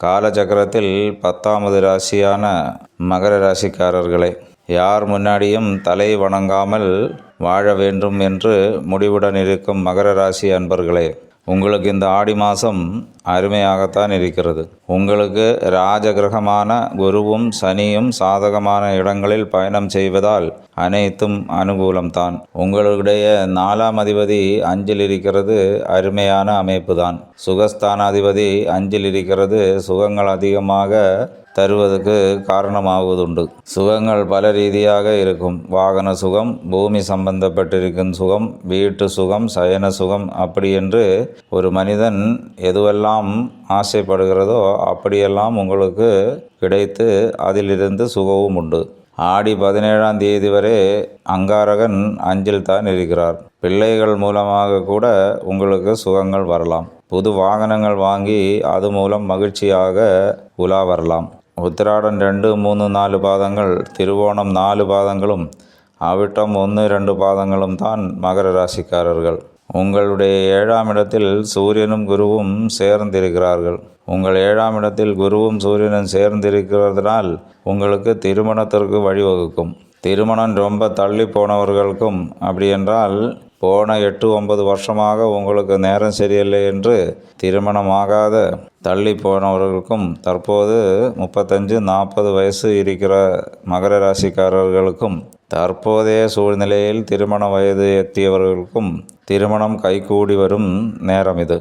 காலச்சக்கரத்தில் 10வது ராசியான மகர ராசிக்காரர்களே, யார் முன்னாடியும் தலை வணங்காமல் வாழ வேண்டும் என்று முடிவுடன் இருக்கும் மகர ராசி அன்பர்களே, உங்களுக்கு இந்த ஆடி மாதம் அருமையாகத்தான் இருக்கிறது. உங்களுக்கு ராஜகிரகமான குருவும் சனியும் சாதகமான இடங்களில் பயணம் செய்வதால் அனைத்தும் அனுகூலம்தான். உங்களுடைய 4ஆம் அதிபதி 5ல் இருக்கிறது, அருமையான அமைப்பு தான். சுகஸ்தானாதிபதி 5ல் இருக்கிறது, சுகங்கள் அதிகமாக தருவதற்கு காரணமாவதுண்டு. சுகங்கள் பல ரீதியாக இருக்கும். வாகன சுகம், பூமி சம்பந்தப்பட்டிருக்கும் சுகம், வீட்டு சுகம், சயன சுகம், அப்படி என்று ஒரு மனிதன் எதுவெல்லாம் ஆசைப்படுகிறதோ அப்படியெல்லாம் உங்களுக்கு கிடைத்து அதிலிருந்து சுகமும் உண்டு. ஆடி 17ஆம் தேதி வரை அங்காரகன் 5ல் தான் இருக்கிறார். பிள்ளைகள் மூலமாக கூட உங்களுக்கு சுகங்கள் வரலாம். புது வாகனங்கள் வாங்கி அது மூலம் மகிழ்ச்சியாக உலா வரலாம். உத்திராடம் 2, 3, 4 பாதங்கள், திருவோணம் 4 பாதங்களும், அவிட்டம் 1, 2 பாதங்களும் தான் மகர ராசிக்காரர்கள். உங்களுடைய 7ஆம் இடத்தில் சூரியனும் குருவும் சேர்ந்திருக்கிறார்கள். உங்கள் 7ஆம் இடத்தில் குருவும் சூரியனும் சேர்ந்திருக்கிறதுனால் உங்களுக்கு திருமணத்திற்கு வழிவகுக்கும். திருமணம் ரொம்ப தள்ளி போனவர்களுக்கும், அப்படி என்றால் போன 8-9 வருஷமாக உங்களுக்கு நேரம் சரியில்லை என்று திருமணமாகாத தள்ளி போனவர்களுக்கும், தற்போது 35-40 வயசு இருக்கிற மகர ராசிக்காரர்களுக்கும், தற்போதைய சூழ்நிலையில் திருமண வயது எட்டியவர்களுக்கும் திருமணம் கைகூடி வரும் நேரம் இது.